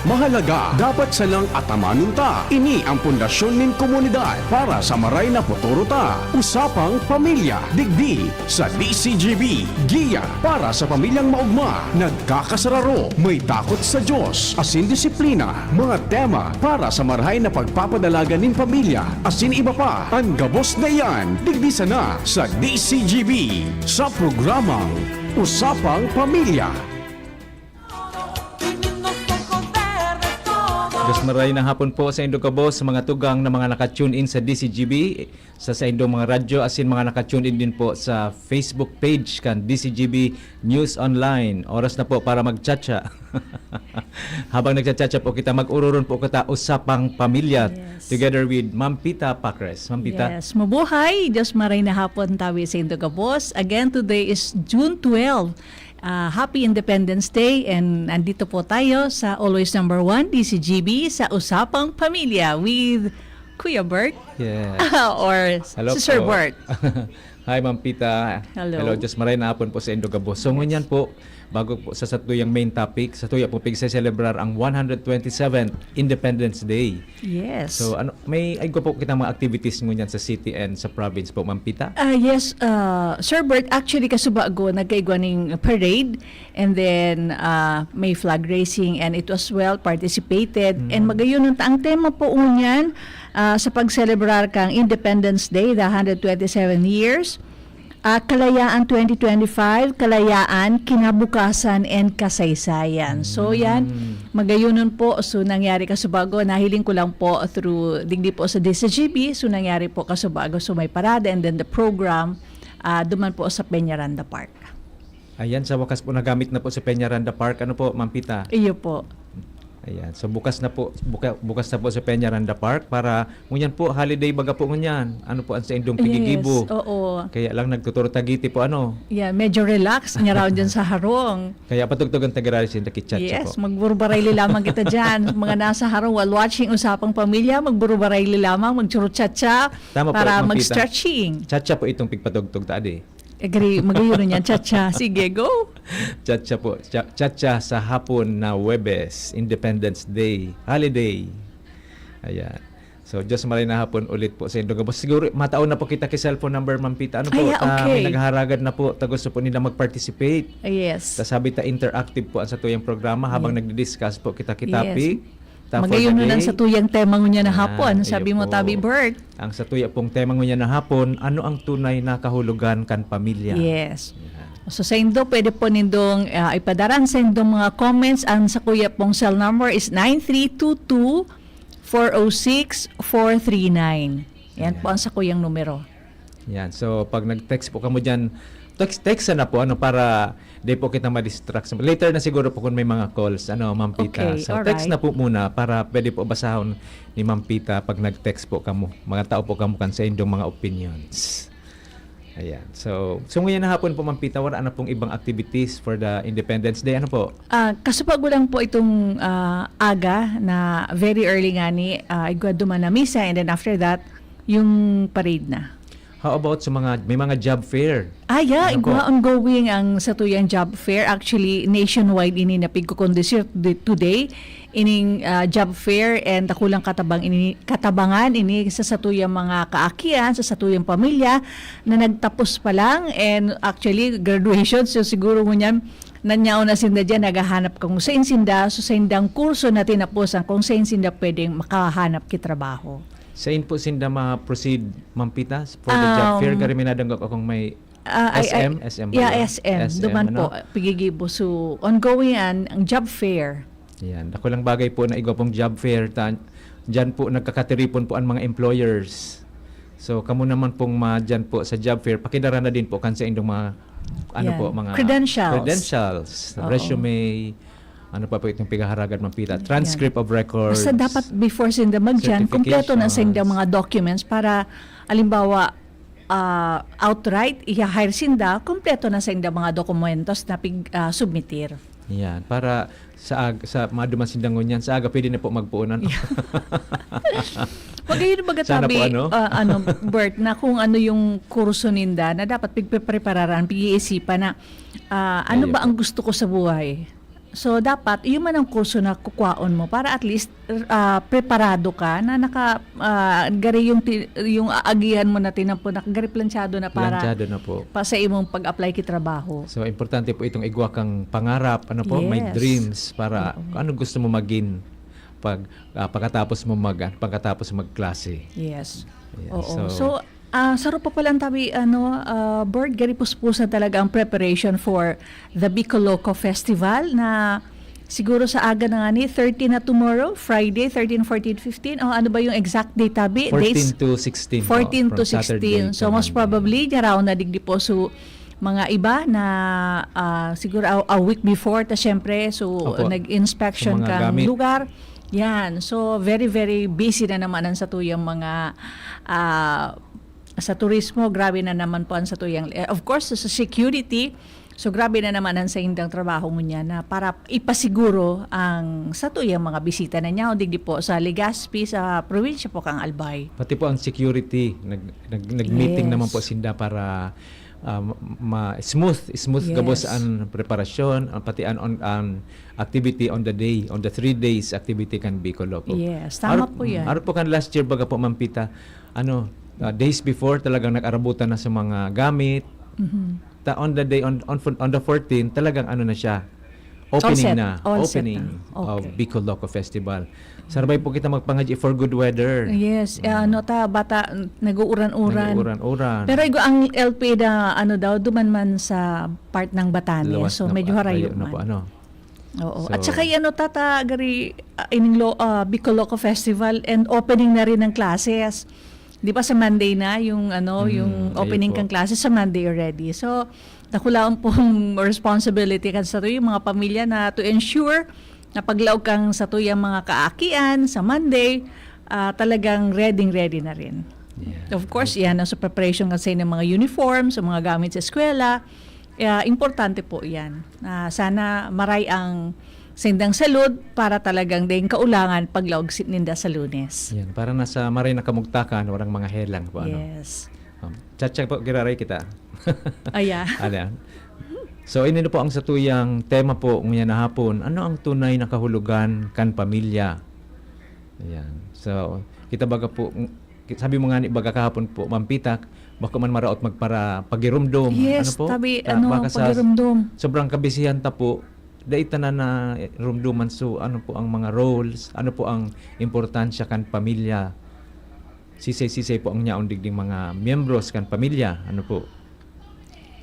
Mahalaga, dapat salang atamanon ta. Ini ang pundasyon nin komunidad para sa maray na futuro ta. Usapang Pamilya, digdi sa DCGB. Giya para sa pamilyang maugma, nagkakasararo, may takot sa Diyos, asin disiplina, mga tema para sa marahay na pagpapadalaga nin pamilya, asin iba pa. Ang gabos na yan, digdi sana sa DCGB sa programang Usapang Pamilya. Diyos maray na hapon po sa Indo Kabos, sa mga tugang na mga nakatune in sa DCGB, sa Indo mga radyo, asin mga nakatune in din po sa Facebook page kan DCGB News Online. Oras na po para magchatcha. Habang nagchatcha po kita, mag-ururon po kita Usapang Pamilya, yes, together with Ma'am Pita Pacres. Ma'am Pita. Yes, mabuhay. Diyos maray na hapon tawi sa Indo Kabos. Again, today is June 12. Happy Independence Day, and andito po tayo sa Always Number 1 DCGB sa Usapang Pamilya with Kuya Bert. Yes. Or Hello si Sir po. Bert. Hi Ma'am Pita. Hello. Diyos maray na hapon po sa Indo Kabos. So ngunyan po, bago po sa satuyang main topic, sa tuya po pigsa-celebrar ang 127th Independence Day. Yes. So may ay ko po kitang mga activities ngunyan sa city and sa province po, Ma'am Pita? Yes, Sir Bert, actually kasubago nagkaigwaning parade, and then may flag racing, and it was well participated. And magayon ang tema po unyan sa pag-celebrar kang Independence Day, the 127 years. Kalayaan 2025, kalayaan, kinabukasan, and kasaysayan. So yan, magayunon po. So nangyari kasubago, nahiling ko lang po through digdi po sa DCGB. So nangyari po kasubago, so may parada, and then the program duman po sa Peñaranda Park. Ayan, sa wakas po nagamit na po sa Peñaranda Park. Ano po, Ma'am Pita? Iyo po. Ayan, so bukas na po sa Peñaranda Park para ngunyan po holiday baga po ngunyan. Ano po ang sa indong pigigibo. Yes, oo. Kaya lang nagtuturo tagiti po ano. Yeah, medyo relax niya raw dyan sa harong. Kaya patugtugan tagarari sin takitchatcha Yes, po. magburubarayli lamang kita dyan. Mga nasa harong while watching Usapang Pamilya, magburubarayli lamang, magchurut-chatcha Tama po, para Ma'am Pita. mag-stretching. Chatcha po itong pigpatugtog taadi. Agree, magayuno niyan, cha-cha. Sige, go. Chatcha po. Chatcha sa hapon na Webes, Independence Day, holiday. Ayan. So, Diyos maray na hapon ulit po sa Indong Kabos. Siguro, mataon na po kita kay cellphone number, Ma'am Pita. Ano po? Ay, okay. May nagharagad na po. Gusto po nila mag-participate. Yes. Sabi ta interactive po ang sa tuyang programa habang nagdi-discuss po kita topic. Magayon na lang sa tuyang tema niya na hapon. Sabi mo, po. Tabi Bert. Ang sa tuya pong tema niya na hapon, ano ang tunay na kahulugan kan pamilya? Yes. So sa Indo, pwede po nindong ipadaran sa indong mga comments. Ang sa kuya pong cell number is 9322-406-439. Yan po ang sa kuyang numero. Yan. So pag nag-text po kamo diyan, text na po ano para di po kita ma-distract. Later na siguro po kung may mga calls, Ma'am Pita. Okay, So text na po muna para pwede po basahon ni Ma'am Pita pag nag-text po kamo. Mga tao po kamo kan sa inyong mga opinions. Ayan. So ngayon na hapon po, Ma'am Pita, wala na pong ibang activities for the Independence Day. Ano po? Kasubago lang po itong aga na very early nga ni igwaduman na misa, and then after that, yung parade na. How about sa may mga job fair? Yeah, Ano po? ongoing ang satuyang job fair. Actually, nationwide ini na pigkukondisir today. Ining job fair, and akulang katabangan ini sa satuyang mga kaakian, sa satuyang pamilya na nagtapos pa lang, and actually graduation. So siguro mo niyan, nanyaw na sinda dyan, naghahanap kung sa insinda, so sa indang kurso na tinapusan, kung sa insinda pwedeng makahanap kitrabaho. Sa po sinda ma-proceed, Ma'am Pita, for the job fair? Kariminadang akong may SM? SM ba Yeah, yun? SM. Duman po, pigigibo. So, ongoing ang job fair. Yan. Ako lang bagay po na igwa pong job fair. Diyan po nagkakatiripon po ang mga employers. So, kamo naman pong dyan po sa job fair, pakidara na din po kan sa indong mga mga credentials, resume, ano pa po itong pigaharagan, Ma'am Pita? Transcript of records. Basta dapat before sinda magdyan, kompleto na sa mga documents para, alimbawa, outright, i-hire sinda, kompleto na sa mga dokumentos na submitir. Yan. Para sa maduman sindang ngunyan, sa aga pwede na po magpuunan. Magayon ba gatabi, Bert, na kung ano yung kurso ninda na dapat pigprepararaan, pag-iisipan na ano ba ang gusto ko sa buhay? So dapat yun man ang kurso na kukwaon mo para at least preparado ka na gari yung aagihan mo na tinampo gari planchado na para Planchado na po. pa sa imong pag-apply ki trabaho. So importante po itong igwa kang pangarap, ano po, may Yes. dreams para kung ano gusto mo maging pagkatapos mo pagkatapos magklase. Yes. Yeah, Oo. so- Saro pa palang tabi, Bird, gari puspusan talaga ang preparation for the Bicoloco Festival na siguro sa aga na nga ni, 13 na tomorrow, Friday, 13, 14, 15. O ano ba yung exact date tabi? 14 to 16 po, 14 to from Saturday 16. So to most Monday. probably, daraw na digdi po so mga iba na siguro a week before, ta syempre, so Opo. nag-inspection Sa mga kang gamit. lugar. Yan. So very, very busy na naman ang satuyang mga sa turismo, grabe na naman po ang satuyang. Of course, sa security, so grabe na naman ang sa indang trabaho mo niya na para ipasiguro ang satuyang mga bisita na niya. O digdi po sa Legazpi, sa probinsya po kang Albay. Pati po ang security, nag-meeting Yes. naman po sinda para smooth Yes. gabos ang preparasyon, pati ang activity on the day, on the 3 days activity kan Bicoloco. Yes, tama po yan. Araw po kan last year baga po Mampita, days before talagang nag-arabutan na sa mga gamit. On the day on the 14 talagang na siya. Opening set. All set opening na. Okay. of Bicoloco Festival. Sarbay po kita magpangadji for good weather. Yes, bata nag-uuran-uran. Uran-uran. Pero ang LP na daw duman man sa part ng Batanes. Luwas So na medyo po, harayo na po, man. Oo. So- At saka tata gari ining Bicoloco Festival and opening na rin ng classes. 'Di ba sa Monday na yung yung ayun opening po. kang classes sa Monday already. So nakulaon pong responsibility kan sa yung mga pamilya na to ensure na paglaog kang sa tuyang mga kaakian sa Monday, talagang ready na rin. Yeah. Of course, yan sa preparation kasi ng mga uniforms, sa mga gamit sa eskwela. Importante po yan. Sana maray ang sindang salud para talagang din kaulangan paglaog ninda sa Lunes. Yan, para nasa maray na kamugtakan, warang mga helang po. Yes. Tsatsag po, giraray kita. Aya. Ayan. So, ini na po ang satuyang tema po ngayon na hapon. Ano ang tunay na kahulugan kan pamilya? Ayan. So, kita baga po, sabi mo nga ni baga kahapon po, Mampitak, baka man maraot magpara pagirumdom. Yes, po? tabi, Baka sa pagirumdom. sobrang kabisihan ta po, daita na rumduman. So, ano po ang mga roles? Ano po ang importansya kan pamilya? Sisay-sisay po ang nyaon digding mga miyembros kan pamilya. Ano po?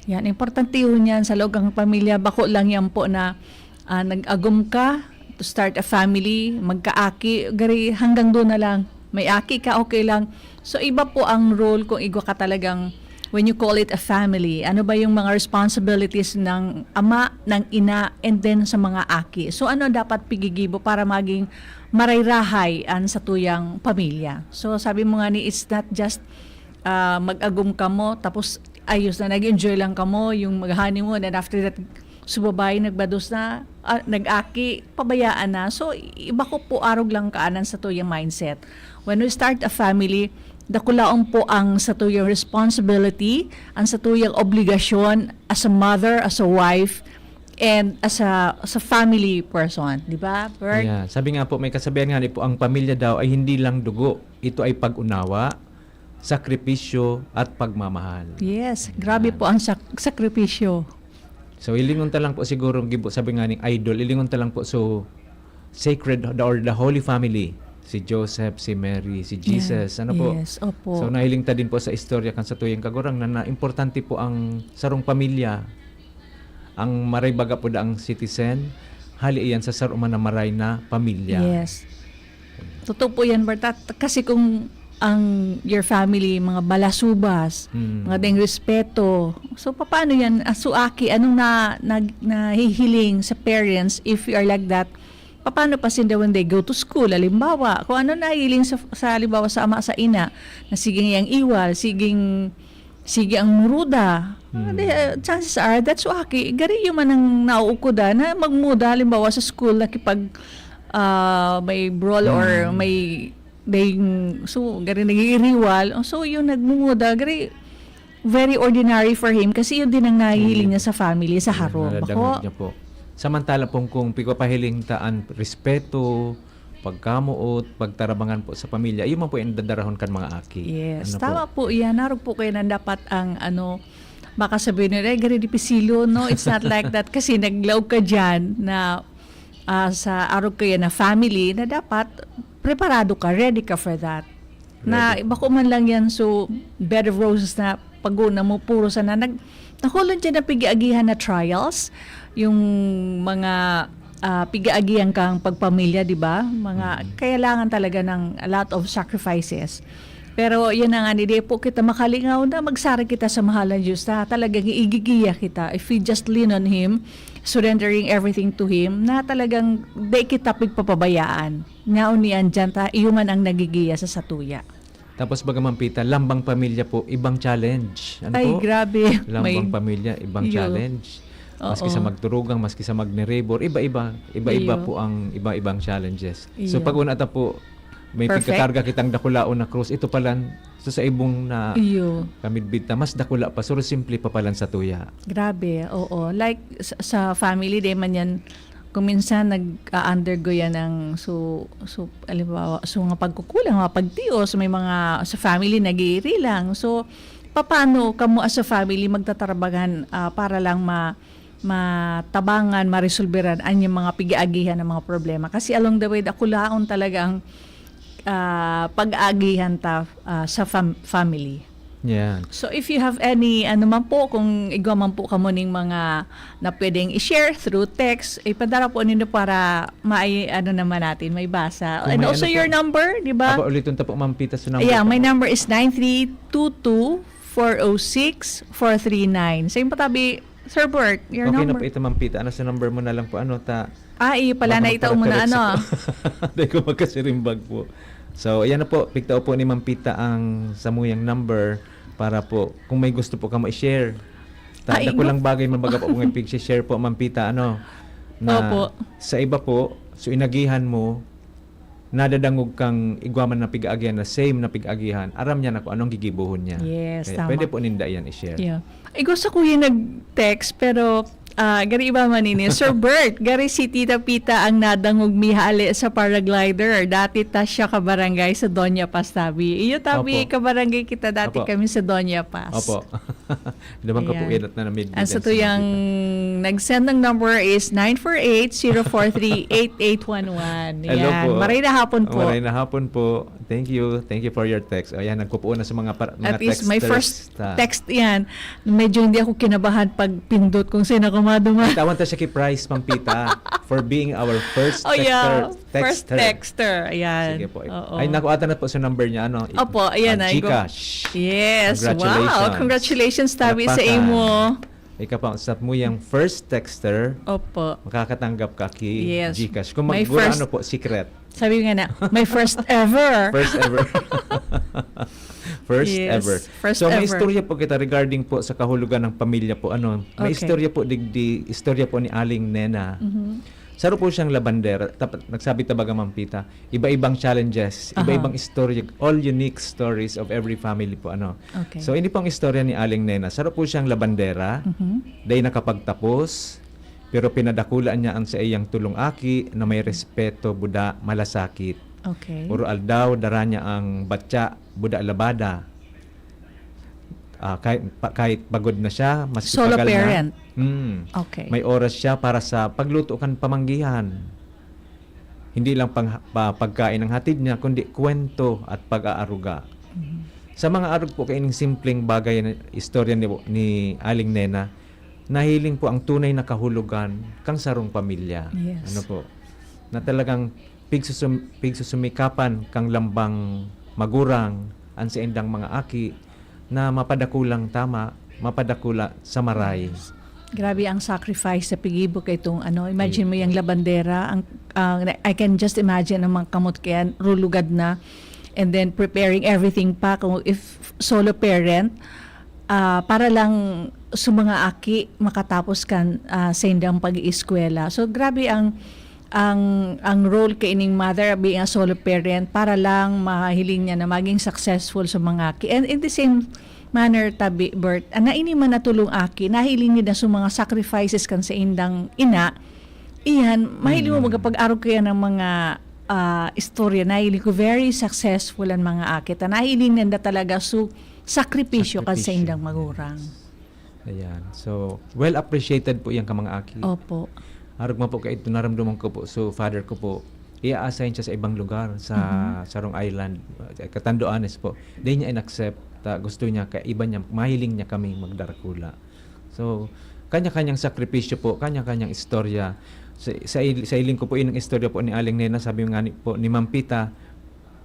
Yan, importante yun yan sa loob ng pamilya. Bako lang yan po na nag-agum ka to start a family, magkaaki, gari hanggang doon na lang. May aki ka, okay lang. So iba po ang role kung igwa ka talagang when you call it a family. Ano ba yung mga responsibilities ng ama, ng ina, and then sa mga aki. So ano dapat pigigibo para maging marayrahay an sa tuyang pamilya. So sabi mo nga ni, it's not just mag-agum ka mo, tapos ayos na, nag-enjoy lang ka mo, yung mag-honeymoon, and after that, subabay, nagbados na, nag-aki, pabayaan na. So, iba ko po arog lang kaanan sa tuyang mindset. When we start a family, dakulaon po ang sa tuyang responsibility, ang sa tuyang obligasyon as a mother, as a wife, and as a family person. Di ba, Bert? Yeah. Sabi nga po, may kasabihan nga po, ang pamilya daw ay hindi lang dugo. Ito ay pag-unawa, sakripisyo at pagmamahal. Yes, grabe po ang sakripisyo. So ilingon ta lang po siguro gibo sabi nga ning idol, ilingon ta lang po so sacred or the Holy Family, si Joseph, si Mary, si Jesus, ano po. Yes, opo. So nahiling ta din po sa istorya kan sa tuyang kagurang na importante po ang sarong pamilya. Ang maray baga po da ang citizen, hali iyan sa saruman na maray na pamilya. Yes. Totoo po yan, Berta. Kasi kung ang your family, mga balasubas, mga deng respeto. So, paano yan? Suaki, anong nahihiling sa parents if you are like that? Paano pa sinda when they go to school? Halimbawa, kung ano nahihiling sa halimbawa sa ama sa ina, na siging yang iwal, sige ang muruda. Chances are, that's suaki. Gari yung man ang nauukuda na magmuda, halimbawa sa school, nakipag may brawl or may so gari nagiriwal, so yung nagmumuda gari very ordinary for him kasi yun din ang nahihiling niya sa family sa harong. Nadadamag niya po. Samantala pong kung pigpapahiling taan respeto, pagkamuot, pagtarabangan po sa pamilya, yun man po yung dadarahon kan mga aki. Yes, Ano tama po yan. Narog po kayo na dapat ang baka sabihin nila, gari di pisilo, no? It's not like that. Kasi naglaog ka dyan na sa arog kayo na family na dapat preparado ka, ready ka for that. Na bako man lang yan, so bed of roses na paguna mo, puro sana. Nakulon dyan na pigiagihan na trials, yung mga pigiagihan kang pagpamilya, di ba? Mga kailangan talaga ng a lot of sacrifices. Pero yan nga, hindi po kita makalingaw na magsari kita sa mahal ng Diyos na talagang iigigiya kita. If we just lean on Him, surrendering everything to Him, na talagang di kita pigpapabayaan. Ngaon niyan dyan ta, iyon ang nagigiya sa satuya. Tapos bagaman pita, lambang pamilya po, ibang challenge. Ano Ay, po? grabe. Lambang pamilya, ibang Iyo. challenge. Maski Oo. sa magturugang, maski sa magnirebor, iba-iba Iyo. po ang iba-ibang challenges. So Iyo. pag una ta po, may Perfect. pagkakarga kitang dakulaon na krus, ito palan, so sa ibong na Iyo. kamidbid ta, mas dakula pa, suro simple pa palan sa tuya. Grabe, oo. Like sa family, di man yan, kung minsan nag-undergo yan ng alimbawa, so nga pagkukulang, mga pagtios, may mga sa family nag-iiri lang. So, paano kamo as a family magtatrabagan para lang matabangan, maresolberan ang yung mga pigiagihan ng mga problema. Kasi along the way, dakulaon talaga ang pag-aagihan ta sa family. Yan. So if you have any man po, kung igwa man po kamo ning mga na pwedeng i-share through text, ipadara po ninyo para naman natin, may basa. Kung And may also ano your po, number, di ba? Ako ulitin ta po, Ma'am Pita, sa number. Yeah, po. my number is 9322-406-439. Sa yung patabi, Sir Bert, your Okay na number. po ito, Ma'am Pita. Ano sa number mo na lang po? Ano ta? Iyo pala na itaw mo na Hindi ko magkasirimbag po. So, ayan na po. Pigtao po ni Ma'am Pita ang samuyang number para po, kung may gusto po ka ma-share. Tanda ko lang bagay mabaga po kung i-share po, Ma'am Pita, na Opo. sa iba po, so inagihan mo, nadadangog kang igwaman na pig-agihan na same na pig-agihan, aram niya na kung anong gigibuhon niya. Yes, Kaya tama. pwede po ninda yan i-share. Yeah. Gusto ko yung nag-text, pero gari iba man ini. Sir Bert, gari si Tita Pita ang nadangog mihali sa paraglider. Dati ta siya kabarangay sa Doña Paz tabi. Iyo tabi Opo. kabarangay kita dati Opo. kami sa Doña Paz. Opo. Diba ka po Ayan. ilat na namid. Ang sa tuyang nag-send ng number is 948-043-8811. Hello Yan. po. Maray na hapon po. Maray na hapon po. Thank you. Thank you for your text. Ayan, nagpupuo na sa mga At least texters. my first text yan. Medyo hindi ako kinabahan pag pindot kung sino kumaduma. Tawan ta siya kay Price, Ma'am Pita, for being our first Oh texter. yeah, first texter. Ayan. Sige po. Oo. Ay, nakuha na po sa number niya. Ano? Opo, ayan na. Gcash. Yes, Congratulations. wow. Congratulations, Tabi, sa Palakpakan. imo. Ikaw pa, sa mo yung first texter, Opo. makakatanggap ka kay Yes. Gcash. Kung My magmura, first- ano po, secret. Sabi nga na, my first ever. First ever. First Yes, ever. first So may ever. istorya po kita regarding po sa kahulugan ng pamilya po. Ano, may Okay. istorya po istorya po ni Aling Nena. Saro po siyang labandera. Nagsabi tabaga, Ma'am Pita, iba-ibang challenges, Aha. iba-ibang istorya, all unique stories of every family po. Ano. Okay. So ini pong istorya ni Aling Nena. Saro po siyang labandera. Dahil nakapagtapos, pero pinadakulaan niya ang sa iyang tulong aki na may respeto, buda, malasakit. Okay. Puro aldaw, dara niya ang batya, buda labada. Kahit pagod na siya, mas Solo pagal parent. na. Okay. May oras siya para sa pagluto kan pamanggihan. Hindi lang pagkain ang hatid niya, kundi kwento at pag-aaruga. Sa mga arug po kaining simpleng bagay na istorya ni Aling Nena, nahiling po ang tunay na kahulugan kang sarong pamilya. Yes. Ano po? Na talagang pigsusumikapan kang lambang magurang ang sa indang mga aki na mapadakulang tama, mapadakula sa maray. Grabe ang sacrifice sa pigibo kay itong imagine mo yung labandera, I can just imagine ang mga kamot kaya rulugad na, and then preparing everything pa kung if solo parent, para lang sa mga aki makatapos kan sa indang pag-ieskwela. So grabe ang role kay ining mother being a solo parent para lang mahiling niya na maging successful sa mga aki. And in the same manner, Tabi, Bert, na ini man natulong aki, nahiling niya na sa mga sacrifices kan sa indang ina Iyan, mahilig mo magpag-arog kaya ng mga istorya. Nahiling ko very successful ang mga akit. Nahiling nanda talaga sakripisyo ka sa Sakripisyo. indang magurang. Ayan. So, well appreciated po yan ka mga aki. Opo. Arog mo po kay ito naramdaman ko po. So, father ko po, i-assign siya sa ibang lugar sa Sarong Island. Katanduanes po. Di niya in-accept. Gusto niya, kaya iba niya, mahiling niya kami magdarakula. So, kanya-kanyang sakripisyo po, kanya-kanyang istorya. Sa iling ko po inang istorya po ni Aling Nena, sabi nga po ni Ma'am Pita,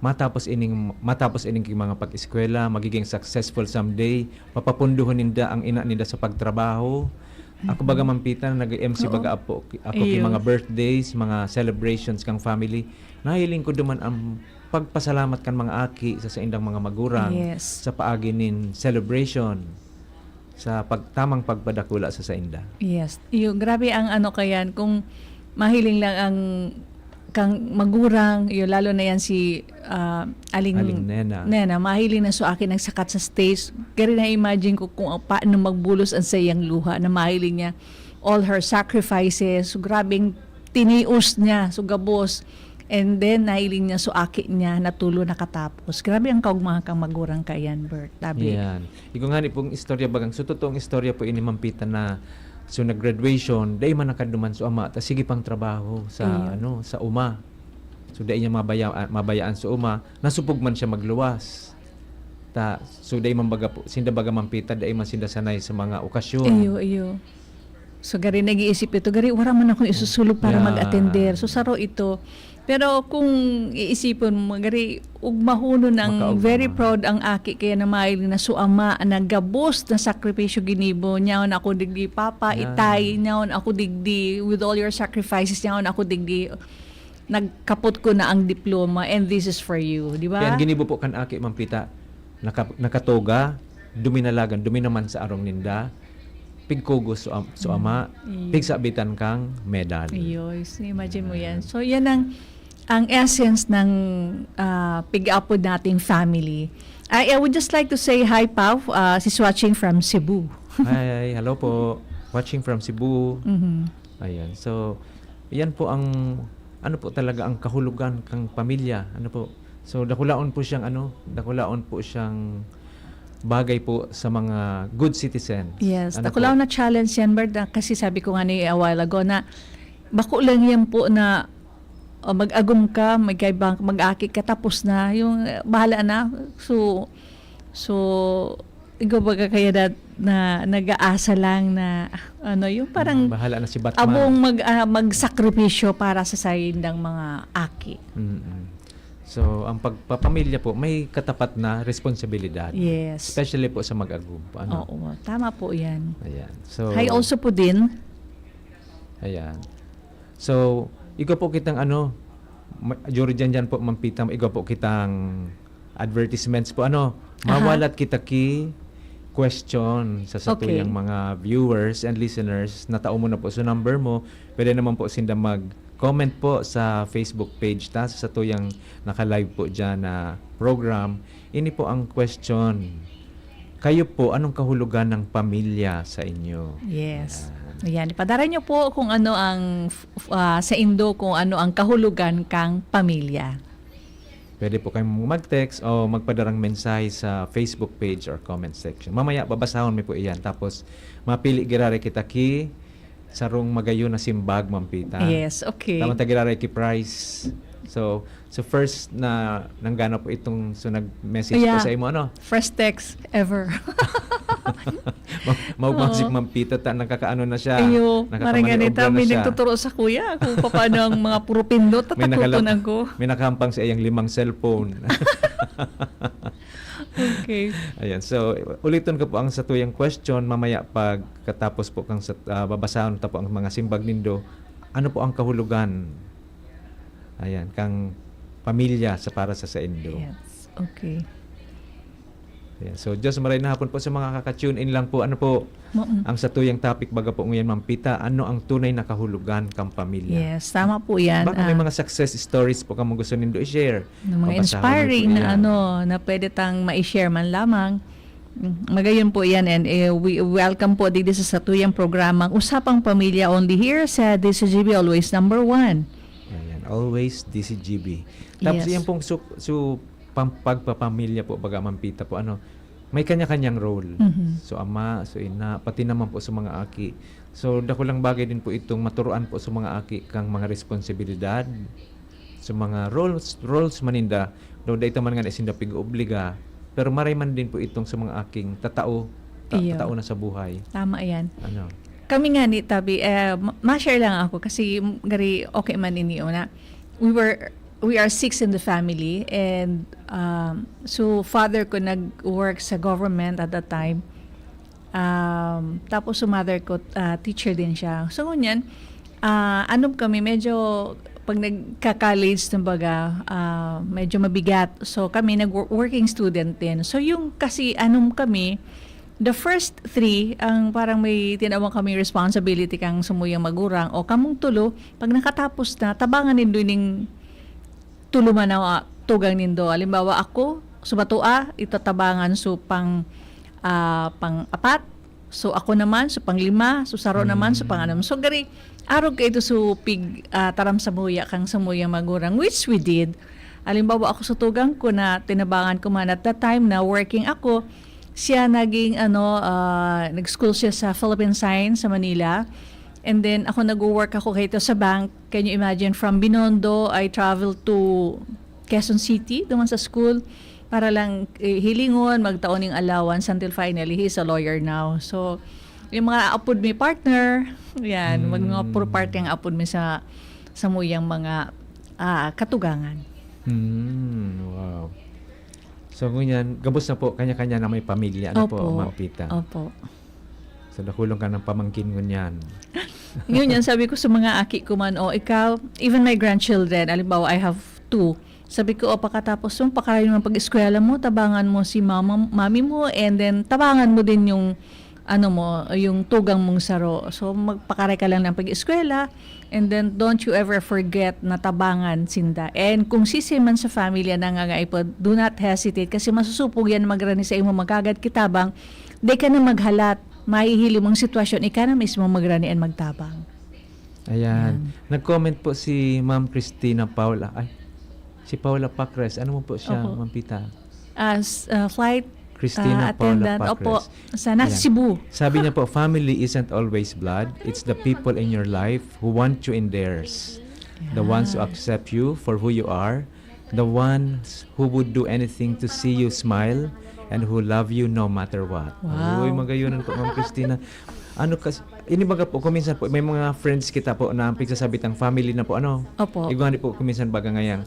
matapos ining mga pag-eskwela, magiging successful someday, papapunduhon ninda ang ina ninda sa pagtrabaho. Ako baga Ma'am Pita, nag-MC baga ako Ayun. mga birthdays, mga celebrations kang family. Nahiling ko duman ang pagpasalamat kan mga aki sa indang mga magurang Yes. sa paagi nin celebration sa tamang pagpadakula sa inda. Yes. Yung grabe ang ano kayan kung mahiling lang ang kang magurang, yung lalo na yan si Aling Nena. mahiling na so akin nagsakat sa stage. Kaya na-imagine ko kung paano magbulos ang sayang luha na mahiling niya all her sacrifices. So, grabing tinius niya, so gabos. And then, nahiling niya so aki niya, natulo nakatapos. Grabe ang kaugmahan kang magurang kayan, Bert. Tabi. Yan. Ikaw nga ni pong istorya bagang. So, totoong istorya po ini Ma'am Pita na so nag-graduation, dahil man nakaduman sa uma, ta sige pang trabaho sa sa uma. So dahil niya mabayaan sa uma, nasupog man siya magluwas. So dahil man baga po, sinda baga Ma'am Pita, dahil man sinda sanay sa mga okasyon. Iyo. So gari nag-iisip ito, gari wala man akong isusulog para Yeah. mag-attender. So saro ito. Pero kung iisipon mo, gari ugmahuno ng Makaugma. very proud ang aki kaya na mahiling na suama, nagabos na sakripisyo ginibo. Nyaon ako digdi, Papa, Yeah. itay, nyaon ako digdi, with all your sacrifices, nyaon ako digdi, nagkapot ko na ang diploma and this is for you. Di ba? Kaya ginibo po kan aki Ma'am Pita, nakatoga, duminalagan, duminaman sa arong ninda, pigkugo so ama, pigsabitan kang medal. Ayos, imagine mo yan. So yan ang essence ng pig-apod nating family. I would just like to say hi, Pao. She's watching from Cebu. Hi, hello po. Watching from Cebu. Ayan. So, yan po ang ano po talaga ang kahulugan kang pamilya. Ano po? So, dakulaon po siyang bagay po sa mga good citizens. Yes, Ano takulaw po? na challenge yan, Bert. Kasi sabi ko nga ni a while ago na bako lang yan po na mag-agum ka, mag-aki ka, tapos na. Yung bahala na. So ikaw baga kaya na nag-aasa lang na yung parang bahala na si Batman. abong magsakripisyo para sa sayindang mga aki. So, ang pagpapamilya po, may katapat na responsibilidad. Yes. Especially po sa mag-agum. Oo, tama po yan. Ayan. So, Hi also po din. Ayan. So, ikaw po kitang Jory dyan po, Ma'am Pita, ikaw po kitang advertisements po. Mawalat kita ki question sa satuyang mga viewers and listeners. Natao mo na po sa number mo. Pwede naman po sinda mag-comment po sa Facebook page sa satuyang naka-live po dyan na program. Ini po ang question. Kayo po, anong kahulugan ng pamilya sa inyo? Yes. Ayan, ipadaran niyo po kung ano ang sa Indo, kung ano ang kahulugan kang pamilya. Pwede po kayong mag-text o magpadarang mensahe sa Facebook page or comment section. Mamaya, babasahon mo po iyan. Tapos, mapili girare kita ki sarong magayo na simbag, Ma'am Pita. Yes, okay. Tamang tagirare ki price. So first na nanggana po itong nag-message po sa imo, First text ever. Maugmasik Ma'am Pita, nakakaano na siya. Ayo, maringanita, may nagtuturo sa kuya kung paano ang mga puro pindot, tatakutunan ko. May nakahampang sa iyang 5 cellphone. Okay. Ayan, so ulitin ko po ang satuyang question mamaya pag katapos po kang babasahon ta po ang mga simbag nindo. Ano po ang kahulugan? Ayan, kang pamilya para sa Indo. Yes. Okay. Ayan, so Diyos maray na hapon po sa mga kaka-tune in lang po. Ano po ang satuyang topic baga po ngayon, Ma'am Pita? Ano ang tunay na kahulugan kang pamilya? Yes, tama po yan. Baka may mga success stories po kamo gusto nindo i-share. Mga Babasahon inspiring niyo po na yan. na pwede tang ma-share man lamang. Magayon po yan, and we welcome po dito sa satuyang programang Usapang Pamilya only here sa DCGB, always number 1. Ayan, always DCGB. Tapos Yes. yan pong pagpapamilya po, baga Mampita po, may kanya-kanyang role. So ama, so ina, pati naman po sa mga aki. So dako lang bagay din po itong maturuan po sa mga aki kang mga responsibilidad, sa mga roles maninda, do dayta man nga isinda pig-obliga, pero maray man din po itong sa mga aking Iyo. tatao na sa buhay. Tama yan. Ano? Kami nga ni Tabi, ma-share lang ako kasi gari okay man ini una. We are 6 in the family, and so father ko nag-work sa government at that time. Tapos so mother ko teacher din siya. So ngunyan, kami medyo pag nagka-college kumbaga, medyo mabigat. So kami nag-working student din. So yung kasi kami, the first 3, ang parang may tinawag kami responsibility kang sumuyang magurang o kamong tulo, pag nakatapos na, tabangan nindo ning tulo man na tugang nindo. Halimbawa ako, subatua, itatabangan so pang 4, so ako naman, so pang 5, so saro naman, so pang 6. So gari, arog ka ito so pig taram sa muya kang sa muya magurang, which we did. Halimbawa ako sa tugang ko na tinabangan ko man at that time na working ako, siya naging nag-school siya sa Philippine Science sa Manila. And then ako nag-work ako kayto sa bank. Can you imagine, from Binondo I traveled to Quezon City doon sa school para lang hilingon, magtaon ng allowance until finally he's a lawyer now. So yung mga apod may partner, yan, mga puro party ang apod may sa muyang mga katugangan. Wow. So ngunyan, gabos na po kanya-kanya na may pamilya po, Mampita. Opo. So nakulong ka ng pamangkin ngunyan. Ngayon yan, sabi ko sa mga aki ko man, ikaw, even my grandchildren, alimbawa, I have 2. Sabi ko, pakatapos mo, pakarayon ng pag-eskwela mo, tabangan mo si mami mo, and then tabangan mo din yung, yung tugang mong saro. So, magpakaray ka lang ng pag-eskwela, and then don't you ever forget na tabangan sinda. And kung sisi man sa family na nangangaipod, do not hesitate, kasi masusupog yan magrani sa imo magagad kitabang, di ka na maghalat, mahihili mong sitwasyon, ika na mismo magrani and magtabang. Ayan. Nag-comment po si Ma'am Christina Paula. Si Paula Pacres. Ano mo po siya, Opo. Mampita? As flight Christina Paula attendant. Pacres. Opo, sa nasa Cebu. Sabi niya po, family isn't always blood. It's the people in your life who want you in theirs. The ones who accept you for who you are. The ones who would do anything to see you smile and who love you no matter what. Wow. Uy, magayunan po, Ma'am Christina. Kasi, inibaga po, kuminsan po, may mga friends kita po na pigsasabit ang family na po, Opo. Iguan po, kuminsan baga ngayang,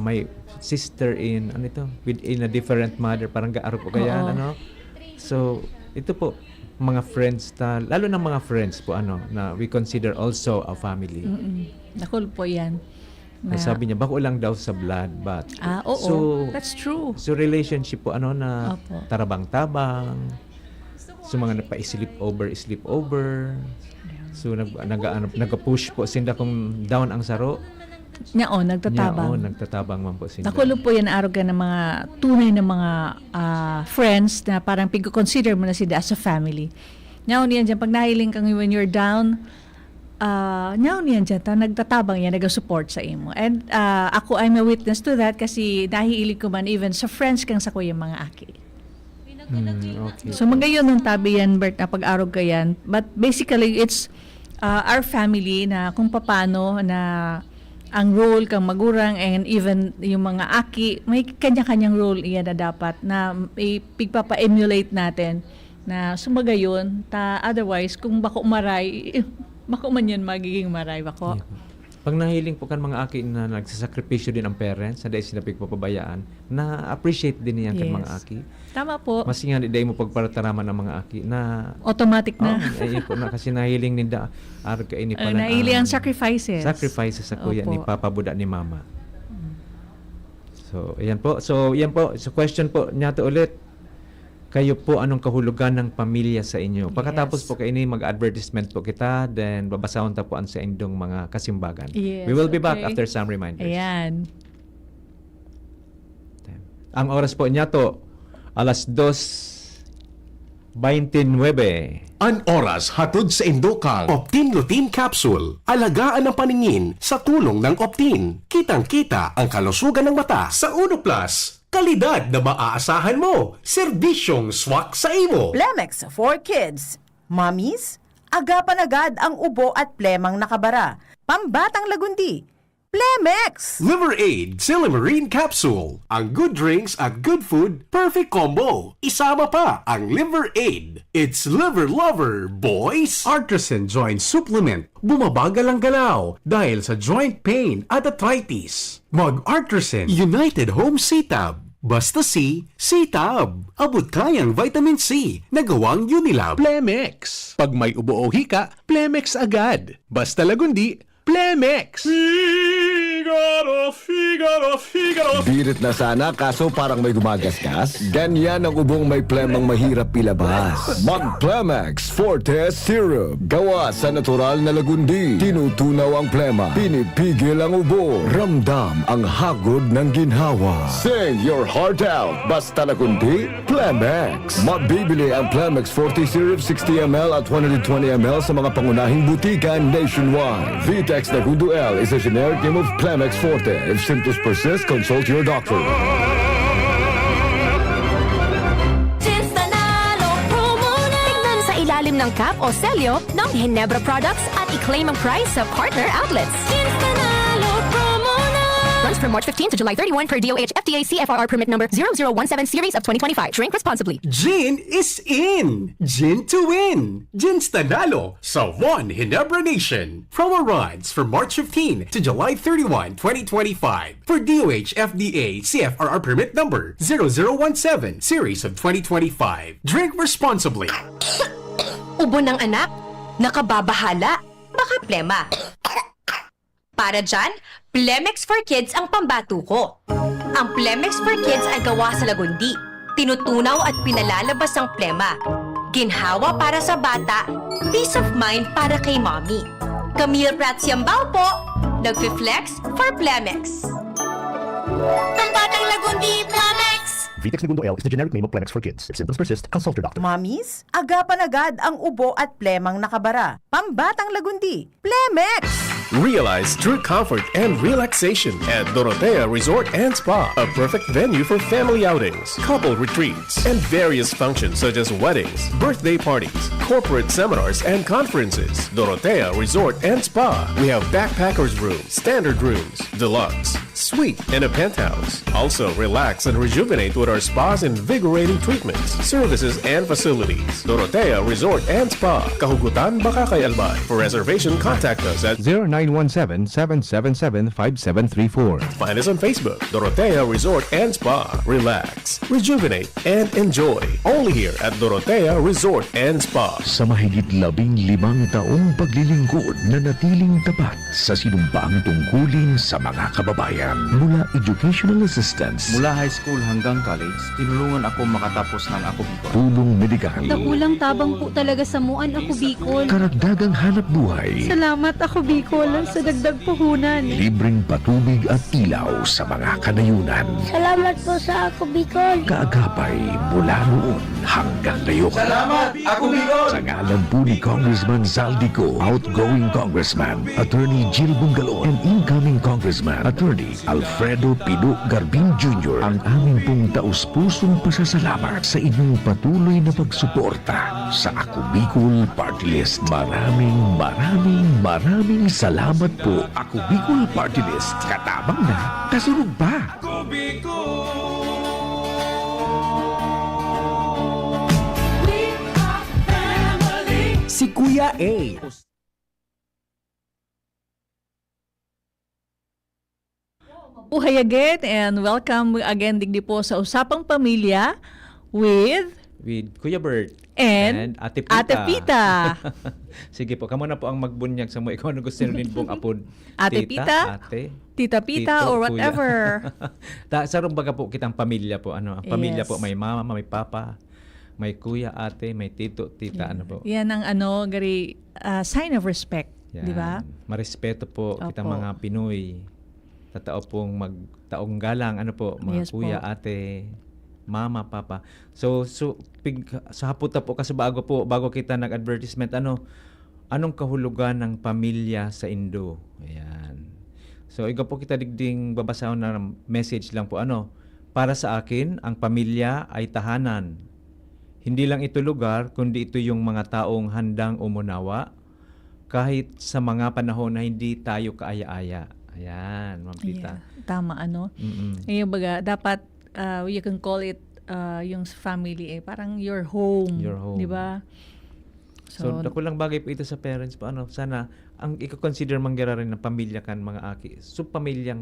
may sister in a different mother, parang gaaro po kaya, Oo. So, ito po, mga friends, lalo ng mga friends po, na we consider also a family. Nakul po yan. Sabi niya, bako lang daw sa blood, but Oo. so, That's true. so relationship po na Opo. tarabang-tabang, so mga sleep over, so nag-push po sinda kung down ang saro. Nagtatabang. Nagtatabang man po sinda. Nakulo po yan araw ka ng mga tunay na mga friends na parang pag-consider mo na sila as a family. Now niyan dyan, pag nahiling kang when you're down, now niyan dyan, nagtatabang yan, nag-support sa imo. And ako, I'm a witness to that kasi nahiilig ko man even sa friends kang sa kuya mga aki. Okay. So magayon ng tabi yan, Bert, na pag-arog ka yan. But basically, it's our family na kung paano na ang role kang magurang and even yung mga aki, may kanya-kanyang role iyan na dapat na ipagpapa-emulate natin na sumagayon, otherwise kung bako maray, bako man yun magiging maray bako. Yeah. Pag nahiling po kan mga aki na nagsasakripisyo din ang parents, na dahil sila pagpapabayaan, na-appreciate din niyan kan Yes. mga aki. Tama po. Mas nga dahil mo pagparataraman ng mga aki na Automatic na. ayun po na kasi nahiling ninda arga ini pala. Naili ang sacrifices. Sacrifices sa kuya Opo. ni Papa Buda ni Mama. So, ayan po. So, question po niya to ulit. Kayo po, anong kahulugan ng pamilya sa inyo? Pagkatapos Yes. po kayo mag-advertisement po kita, then babasahon ta po ang sa indong mga kasimbagan. Yes, We will be back okay. after some reminders. Ayan. Ang oras po niya to, 2:00 29. An oras hatod sa Indokang Optin Lutein Capsule. Alagaan ang paningin sa tulong ng Optin. Kitang-kita ang kalusugan ng mata sa Uno Plus. Kalidad na maaasahan mo. Serbisyong swak sa imo. Plemex for Kids. Mommies, agapan agad ang ubo at plemang nakabara. Pambatang lagundi. Plemex! Liver Aid Silimarine Capsule. Ang good drinks at good food, perfect combo. Isama pa ang Liver Aid. It's liver lover, boys! Artisan Joint Supplement. Bumabagal ang galaw dahil sa joint pain at arthritis. Mag-Artisan United Home C-Tab. Basta C-Tab. Abot kayang vitamin C na gawang Unilab. Plemex. Pag may ubo o hika, Plemex agad. Basta lagundi, Plemex. Birit na sana kaso parang may gumagasgas. Ganyan ang ubong may plemang mahirap ilabas. Mag-Plemex Forte Syrup. Gawa sa natural na lagundi. Tinutunaw ang plema. Pinipigil ang ubo. Ramdam ang hagod ng ginhawa. Sing your heart out. Basta lagundi, Plemex. Mabibili ang Plemex Forte Syrup 60ml at 120ml sa mga pangunahing butika nationwide. Vitex Nagundo L is a generic name of Plemex Forte. If symptoms persist, consult your doctor. Tignan sa ilalim ng cap o selyo ng Ginebra products at i-claim ang price sa partner outlets. Runs from March 15 to July 31 per DOH FDA CFRR permit number 0017 series of 2025. Drink responsibly. Gin is in! Gin to win! Gin's Tanalo sa One Ginebra Nation. Promo runs from March 15 to July 31, 2025 for DOH FDA CFRR permit number 0017 series of 2025. Drink responsibly. Ubo ng anak, nakababahala, baka plema. Para dyan, Plemex for Kids ang pambato ko. Ang Plemex for Kids ay gawa sa lagundi. Tinutunaw at pinalalabas ang plema. Ginhawa para sa bata, peace of mind para kay mommy. Camille Prats Yambao po, nagfi-flex for Plemex. Pambatang lagundi, Plemex! Vitex Nagundo L is the generic name of Plemex for Kids. If symptoms persist, consult your doctor. Mommies, agapan agad ang ubo at plemang nakabara. Pambatang lagundi. Plemex! Realize true comfort and relaxation at Dorotea Resort and Spa, a perfect venue for family outings, couple retreats, and various functions such as weddings, birthday parties, corporate seminars, and conferences. Dorotea Resort and Spa. We have backpackers rooms, standard rooms, deluxe, suite, and a penthouse. Also, relax and rejuvenate with our spa's invigorating treatments, services, and facilities. Dorotea Resort and Spa, Kahugutan, Bakakay, Albay. For reservation, contact us at 0917-777-5734. Find us on Facebook, Dorotea Resort and Spa. Relax, rejuvenate, and enjoy. Only here at Dorotea Resort and Spa. Sa mahigit 15 taong paglilingkod na natiling tapat sa sinumpang tungkulin sa mga kababayan. Mula educational assistance, Mula high school hanggang college, tinulungan ako makatapos ng Ako Bicol. tulong medikal, Nakulang tabang po talaga sa muan ako Bicol. karagdagang hanap buhay, Salamat ako Bicol sa dagdag puhunan. libreng patubig at ilaw sa mga kanayunan. Salamat po sa ako Bicol. Kaagapay mula noon hanggang ngayon. Salamat, Ako Bicol! Sa ngalan po ni Congressman Zaldico, outgoing Congressman, Attorney Jill Bungalon, and incoming Congressman, Attorney Alfredo Pino Garbin Jr., ang aming pong taus-pusong pasasalamat sa inyong patuloy na pagsuporta sa Ako Bicol Party List. Maraming salamat po. Ako Bicol Party List. Katabang na, kasunod pa. Si Kuya A. Buhay again and welcome again digdi po sa Usapang Pamilya with With Kuya Bert and Ate Pita. Ate Pita. Sige po, kamo na po ang magbunyag sa mo. Ikaw ano gusto nyo rin pong apod? Ate Tita, Pita? Ate? Tita Pita Tito, or Kuya. whatever. Sarong baga po kitang pamilya po. Ano? Ang pamilya Yes. po, may mama, may papa, may kuya, ate, may tito, tita. Ano po? Yan ang gari sign of respect, Yan. di ba? Marespeto po kitang Opo. mga Pinoy. Tatao pong magtaong galang. Ano po? Mga Yes po. kuya, ate, mama, papa. So sa haputa po kasi bago kita nag-advertisement, anong kahulugan ng pamilya sa Indo? Ayan. So iga po kita digding babasahon na message lang po, para sa akin ang pamilya ay tahanan. Hindi lang ito lugar, kundi ito yung mga taong handang umunawa kahit sa mga panahon na hindi tayo kaaya-aya. Ayan, Ma'am Tita. Yeah, tama, Ngayon baga, dapat you can call it yung family parang your home. Your home. Di ba? So dako lang bagay po ito sa parents po. Sana ang i-consider mangyara rin ng pamilya kan mga aki. So pamilya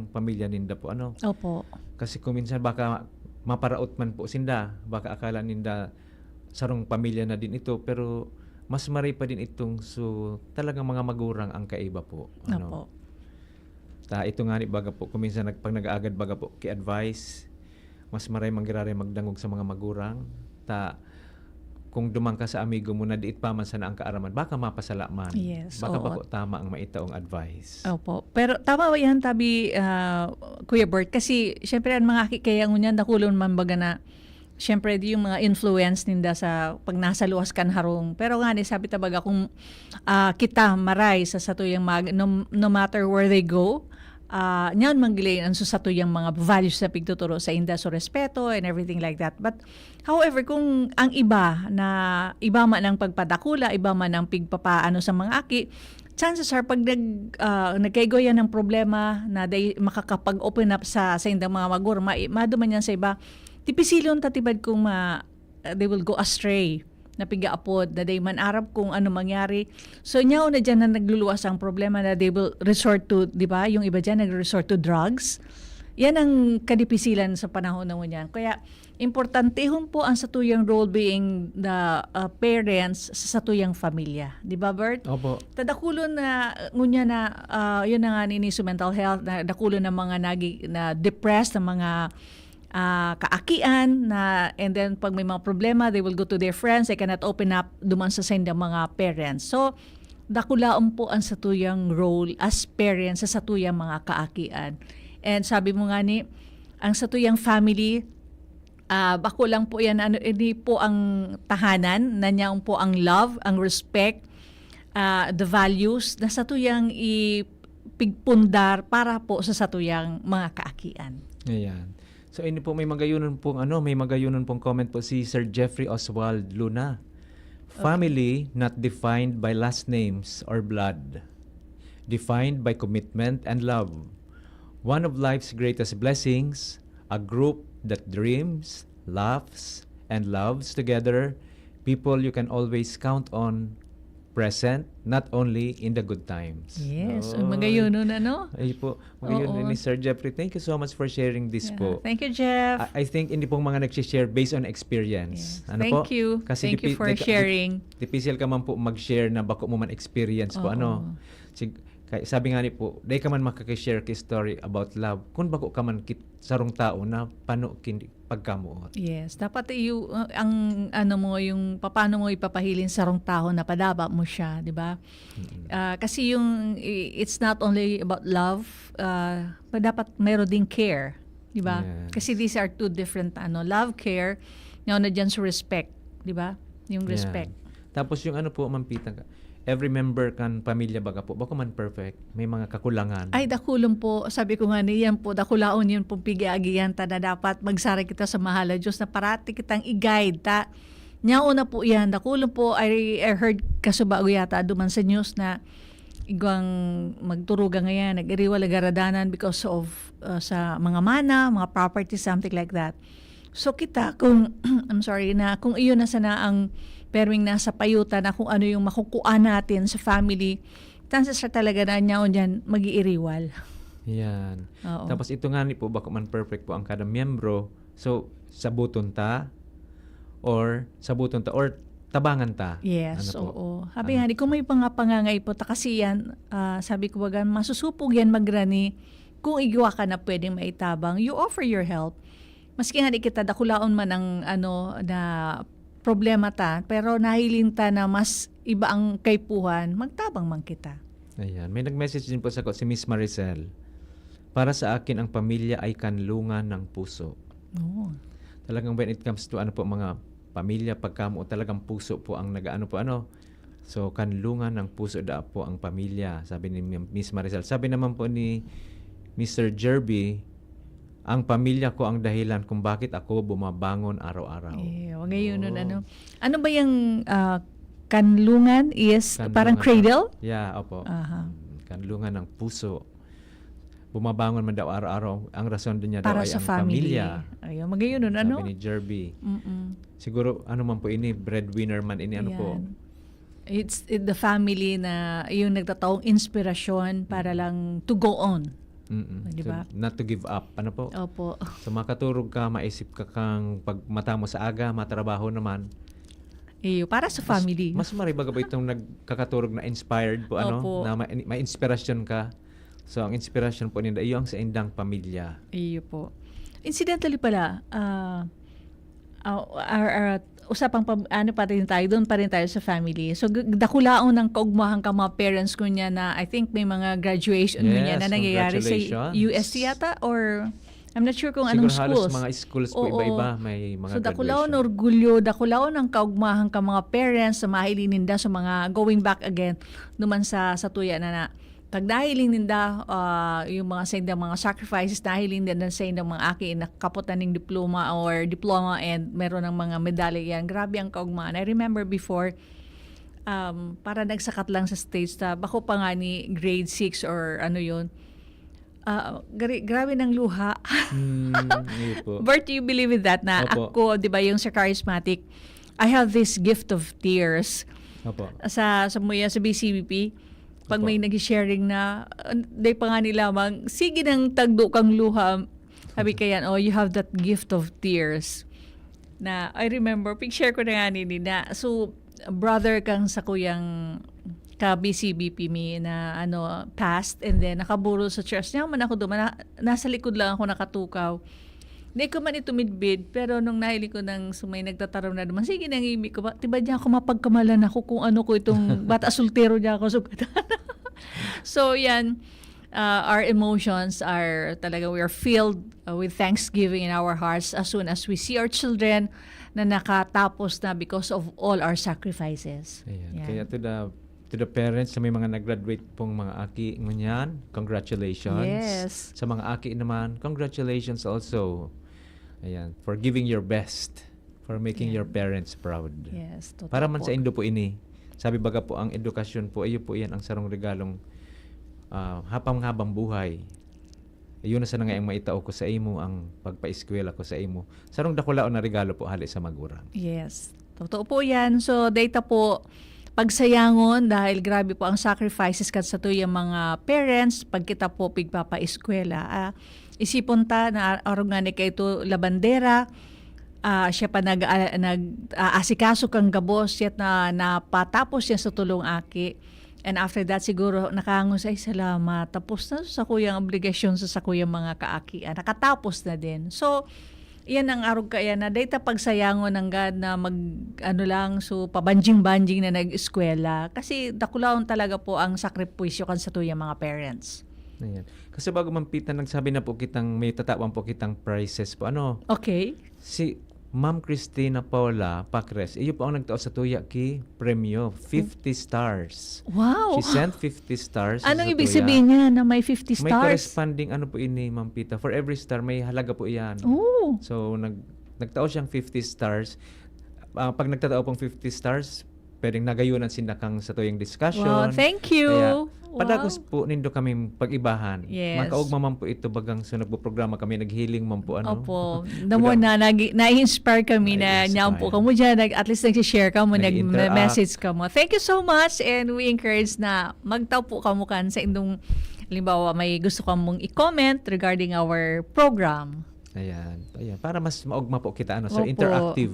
ninda po. Opo. Kasi kung minsan baka maparaot man po sinda. Baka akala ninda sarong pamilya na din ito. Pero mas maray pa din itong talagang mga magurang ang kaiba po. Opo. Ito nga ni baga po, kung minsan pag nag-aagad baga po, ki-advise, mas maray mangyari magdangog sa mga magurang. Kung dumang ka sa amigo mo na diit pa man sana ang kaaraman, baka mapasalaman. Yes, baka oo. pa po tama ang maitaong advice. Opo. Pero tama ba yan, Tabi, Kuya Bert? Kasi, syempre, ang mga kaya ngunyan, nakulon man baga na, syempre, di yung mga influence ninda sa pag nasa luwas kan harong. Pero nga, sabi tabaga, kung kita maray sa satuyang no matter where they go, nyaon manggilayin ang susatuyang mga values na pigtuturo sa inda, so respeto and everything like that. But however, kung ang iba man ang pagpadakula, iba man ang pigpapaano sa mga aki, chances are pag nagkaigoyan ng problema na makakapag-open up sa indang mga magur, maduman yan sa iba, tipisilon tatibad kung they will go astray na pigaapod, na day man Arab kung ano mangyari. So, nyaw na dyan na nagluluwas ang problema na they will resort to, di ba? Yung iba dyan nag-resort to drugs. Yan ang kadipisilan sa panahon na yan. Kaya, importantehon po ang satuyang role being the parents sa satuyang familia. Di ba, Bert? Opo. Tadakulon na, ngunya na, yun na nga nini sa mental health, na dakulon ng mga na depressed, ng mga kaakian and then pag may mga problema they will go to their friends, they cannot open up duman sa mga parents. So dakulaon po ang satuyang role as parents sa satuyang mga kaakian. And sabi mo nga ni ang satuyang family, bako lang po yan, hindi po ang tahanan, nanyaon po ang love, ang respect, the values na satuyang ipigpundar para po sa satuyang mga kaakian. Ayan. So ini po may magayunan pong comment po si Sir Jeffrey Oswald Luna. Family not defined by last names or blood, defined by commitment and love. One of life's greatest blessings, a group that dreams, laughs, and loves together, people you can always count on, present not only in the good times. Yes, magayuno na, Ay po, magayuno ni Sir Jeffrey. Thank you so much for sharing this po. Thank you, Jeff. I think hindi pong mga nag-share based on experience. Yes. Thank you. Kasi Thank you for sharing. Difficult ka man po mag-share na bako mo man experience po. Sabi nga ni po, day ka man makaka-share ki story about love. Kung bako ka man sarong tao na pagkamuot. Yes, dapat ang yung paano mo ipapahilin sarong tao na padaba mo siya, di ba? Kasi it's not only about love, dapat meron ding care, di ba? Yes. Kasi these are two different love, care, na dyan sa respect, di ba? Yung respect. Yeah. Tapos yung Ma'am Pita, every member kan pamilya baga po, bako man perfect, may mga kakulangan. Ay, dakulong po, sabi ko nga niyan po, dakulaon yun pong pigiagiyan na dapat magsara kita sa mahala Diyos na parati kitang i-guide Nyao na po yan, dakulong po, I heard kasubago yata duman sa news na igwang magturuga ngayon, nag-iriwal agaradanan because of sa mga mana, mga property, something like that. So kita, kung kung iyon na sana ang perwing nasa payutan na kung ano yung makukuha natin sa family, chances na talaga na niya dyan mag-iiriwal. Yan. Oo. Tapos ito nga ni po, bako man perfect po ang kada miyembro. So, sabuton ta or tabangan ta. Yes, oo. Sabi nga, kung may pangangay po, kasi yan, sabi ko baga, masusupog yan magrani kung igwa ka na pwedeng maitabang, you offer your help. Maski nga di kita dakulaon man ang na problema pero nahilin ta na mas iba ang kaypuhan, magtabang man kita. Ayan. May nag-message din po sa si Miss Maricel. Para sa akin, ang pamilya ay kanlungan ng puso. Oo. talagang when it comes to ano po mga pamilya, pagkamo talagang puso po ang nagaano po ano. So kanlungan ng puso da po ang pamilya, sabi ni Miss Maricel. Sabi naman po ni Mr. Jerby, ang pamilya ko ang dahilan kung bakit ako bumabangon araw-araw. Wag ngayon nun, ano ba yung kanlungan is parang cradle? Yeah, opo. Aha. Kanlungan ng puso. Bumabangon man daw araw-araw. Ang rason din niya daw Para ay sa ang family. pamilya. Ayun, magayon nun, ano? Sabi ni Jerby. Mm-mm. Siguro, ano man po ini, breadwinner man ini, ano po. Ayan. It's the family na yung nagtataong inspirasyon para lang to go on. Di ba? So, not to give up. Ano po? Opo. So makaturog ka, maisip ka kang pag mata mo sa aga, matrabaho naman. Para sa family. Mas maribaga ba itong nagkakaturog na inspired po, ano? Opo. Na may inspirasyon ka. So ang inspirasyon po nila, iyo ang sa indang pamilya. Iyo po. Incidentally pala, usapang ano pa rin tayo, doon pa rin tayo sa family. So, dakulaon ng kaugmahan ka mga parents ko niya na I think may mga graduation niya na nangyayari sa UST yata or I'm not sure kung anong Siguro schools. halos mga schools po iba-iba may mga so, dakulaon graduation. orgulyo, dakulaon ng kaugmahan ka mga parents sa mahilin ninda sa mga going back again naman sa tuya na pag nahiling ninda yung mga sa indang mga sacrifices, nahiling ninda sa indang mga aki na kaputan ng diploma and meron ng mga medalya yan. Grabe ang kaugmaan. I remember before, para nagsakat lang sa stage na bako pa nga ni grade 6 or ano yun. Grabe ng luha. Bert, do you believe in that? Na Opo. ako, di ba yung sa charismatic, I have this gift of tears. Opo. Sa BCBP. Pag may nag-sharing na, day pa nga nila, sige nang tagdo kang luha. Sabi kayan, you have that gift of tears. Na, I remember, share ko na nga nila. So, brother kang sa kuyang ka-BCBP me na passed and then nakaburo sa church. Niya man ako doon, nasa likod lang ako nakatukaw. Hindi ko man ito midbid, pero nung nahili ko ng sumay nagtataram na naman, sige nang imi ko, tiba niya ako mapagkamalan ako kung ano ko itong bata sultero niya ako sugatan. So yan, our emotions are talaga, we are filled with thanksgiving in our hearts as soon as we see our children na nakatapos na because of all our sacrifices. Ayan. Yan. Kaya to the parents sa may mga nag-graduate pong mga aki ngunyan, congratulations. Yes. Sa mga aki naman, congratulations also. Ayan, for giving your best, for making your parents proud. Yes, totoo Para man po. sa Indo po ini. Sabi baga po ang edukasyon po, iyo po iyan ang sarong regalong habang buhay. Iyon na sa nga ang maitao ko sa imo, ang pagpa-eskwela ko sa imo. Sarong dakulaon na regalo po hali sa magurang. Yes, totoo po yan. So, data po, pagsayangon dahil grabe po ang sacrifices kat sa tuyang mga parents pag kita po pigpapa-eskwela. Isipon ta na arong nga ni kay ito labandera, siya pa nag-asikaso kang gabos siya na napatapos siya sa tulong aki. And after that siguro nakangos ay salamat. Tapos na sa kuyang obligasyon sa kuyang mga kaaki. Nakatapos na din. So, yan ang arog kaya na data pagsayangon ng God na pabanjing-banjing na nag-eskwela. Kasi dakulaon talaga po ang sakripisyo kan sa tuyang mga parents. Ayan. Kasi bago mampitan, nagsabi na po kitang, may tatawan po kitang prizes po. Okay. Si Ma'am Christina Paula Pacres, iyo po ang nagtao sa tuya ki premyo, 50 stars. Wow! She sent 50 stars. Anong sa ibig tuya. sabihin niya na may 50 stars? May corresponding po ini, Ma'am Pita. For every star, may halaga po iyan. Oh! So, nagtao siyang 50 stars. Pag nagtatao pong 50 stars, pwedeng nagayunan sinakang sa tuyang discussion. Wow, thank you! Kaya, Wow. padagos po nindo kami pag-ibahan. Yes. Makaugma man po ito bagang so nagpo-programa kami, naghealing man po. Opo. Damo na na-inspire kami na niyan po kamo dyan. At least nag-share ka mo, Nag-interact. nag-message ka mo. Thank you so much and we encourage na magtaw po ka mo kan sa indong halimbawa may gusto ka mong i-comment regarding our program. Ayan. Para mas maugma po kita. So, Opo. interactive.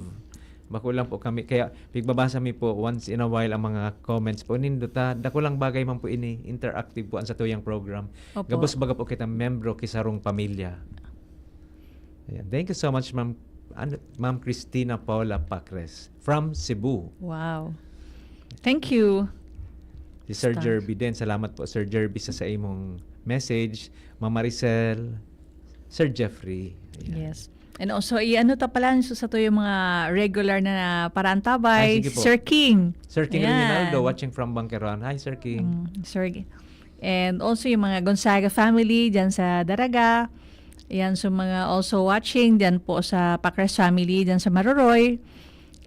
Makulang po kami. Kaya, pigbabasa mi po once in a while ang mga comments po. Nindota, dakulang bagay man po ini. Interactive po ang sa tuyang program. Opo. Gabos baga po kita membro kisarong pamilya. Ayan. Thank you so much, Ma'am Christina Paula Pacres from Cebu. Wow. Thank you. Si Sir Jerby din. Salamat po, Sir Jerby, sa imong message. Ma'am Maricel, Sir Jeffrey. Ayan. Yes. And also, ano ta pala sa to yung mga regular na parantabay, Sige po. Sir King. Sir King Ayan. Reginaldo watching from Banqueron. Hi, Sir King. Sir King. And also yung mga Gonzaga family dyan sa Daraga. Ayan, so mga also watching dyan po sa Pacres family dyan sa Maroroy.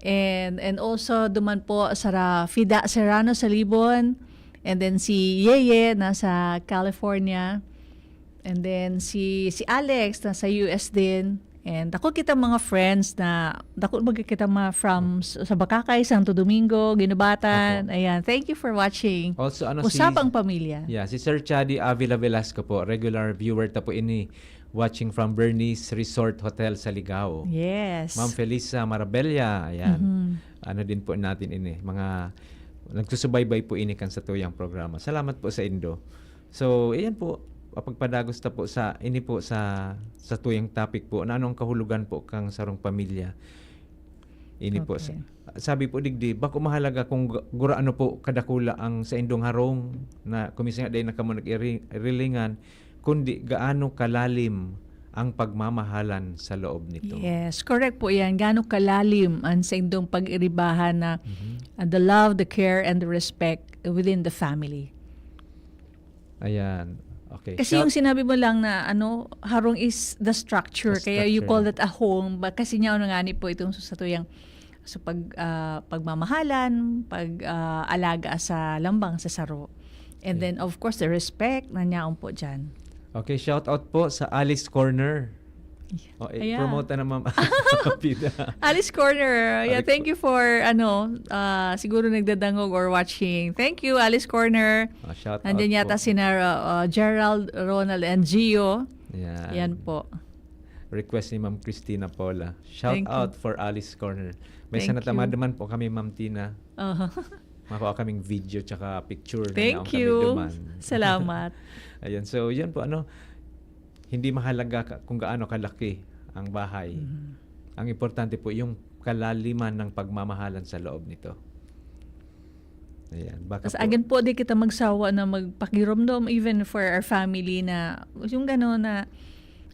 And also duman po sa Fida Serrano sa Libon. And then si Yeye nasa California. And then si Alex nasa US din. And ako kita mga friends na dako magkikita mga from sa Bakakay, Santo Domingo, Ginubatan. Ayan, thank you for watching. Also, Usapang Pamilya. Yeah, si Sir Chadi Avila Velasco po, regular viewer ta po ini, watching from Bernice Resort Hotel sa Ligao. Yes. Ma'am Felisa Marabella, ayan. Ano din po natin ini, mga nagsusubaybay po ini kan sa tuyang programa. Salamat po sa Indo. So, ayan po, pagpadagos ta po sa ini po sa tuyang topic po na anong kahulugan po kang sarong pamilya. Ini po sabi po digdi bako mahalaga kung guraano po kadakula ang sa indong harong na komisyon day nakamo nag-irilingan kundi gaano kalalim ang pagmamahalan sa loob nito. Yes, correct po yan. Gaano kalalim ang sa indong pag-iribahan na the love, the care, and the respect within the family. Ayan. Okay. Kasi yung sinabi mo lang na harong is the structure. Kaya you call that a home. Kasi niya nga ni po itong sa tuyang pagmamahalan, pag-alaga sa lambang, sa saro. And then of course the respect na niyaon po dyan. Okay, shout out po sa Alice Corner. Promote na Ma'am Pida. Alice Corner. Yeah, thank you for siguro nagdadangog or watching. Thank you, Alice Corner. Shout out Nandiyan yata po. sina Gerald, Ronald, and Gio. Yan po. Request ni Ma'am Christina Paula. Shout Thank out for Alice Corner. May Thank sanatamad you. naman po kami, Ma'am Tina. Makuha kaming video tsaka picture. Thank na you. kami duman. Salamat. Ayan, so yun po hindi mahalaga kung gaano kalaki ang bahay. Ang importante po yung kalaliman ng pagmamahalan sa loob nito. Ayan, baka Tapos again po, di kita magsawa na magpakiramdam even for our family na yung gano'n na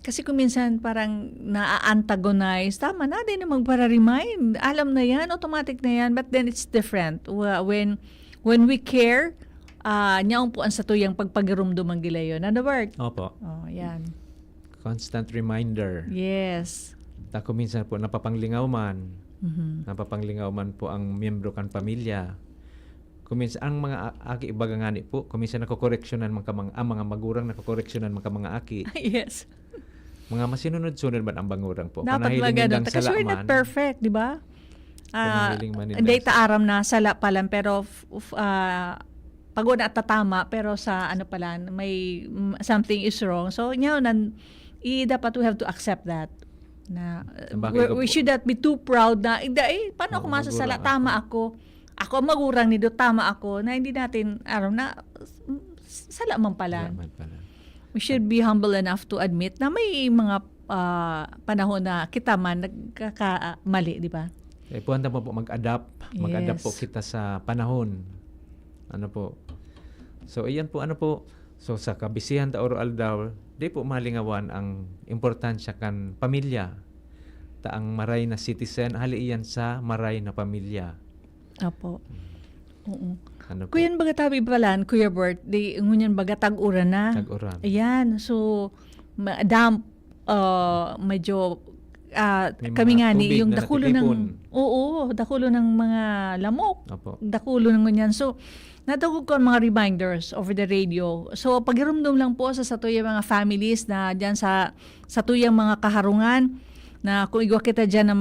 kasi kung minsan parang na-antagonize, tama na din na magpara-remind. Alam na yan, automatic na yan, but then it's different. When we care, nyaong po ang satuyang pagpagiramdam ang gilayon. Ano, Bert? Opo. Oh, yan. Constant reminder. Yes. Tako minsan po napapanglingaw man. Napapanglingaw man po ang miyembro kan pamilya. Kuminsan ang mga aki ibaga ngani po, kuminsan nakokoreksyonan ang mga magurang nakokoreksyonan mga aki. Yes. Mga masinunod-sunod man ang bangurang po. Dapat Kung magano. nindang Kasi we're not perfect, di ba? Data Data aram na sala pa lang, pero pagod at tatama, pero sa pala, may something is wrong. So, dapat we have to accept that. Na we should not be too proud na paano ako masasala, tama ako. Ako ang magurang nido, tama ako, na hindi natin na sala man pala. We should be humble enough to admit na may mga panahon na kita man nagkakamali, di ba? Puwanta po mag-adapt. Mag-adapt po kita sa panahon. So, iyan po, So, sa kabisihan ta oral daw, di po malingawan ang importansya kan pamilya. Taang maray na citizen, hali iyan sa maray na pamilya. Opo. Oo. Kuyan baga tabi balan, Kuya Bert, di ngunyan baga tag-uran na. Tag-uran. Ayan, so damp, medyo kami nga ni yung dakulo dakulo ng mga lamok. Opo. Dakulo ng ngunyan. So, natagog ko mga reminders over the radio. So, pagirumdum lang po sa satuyang mga families na dyan sa satuyang mga kaharungan na kung igwa kita dyan ng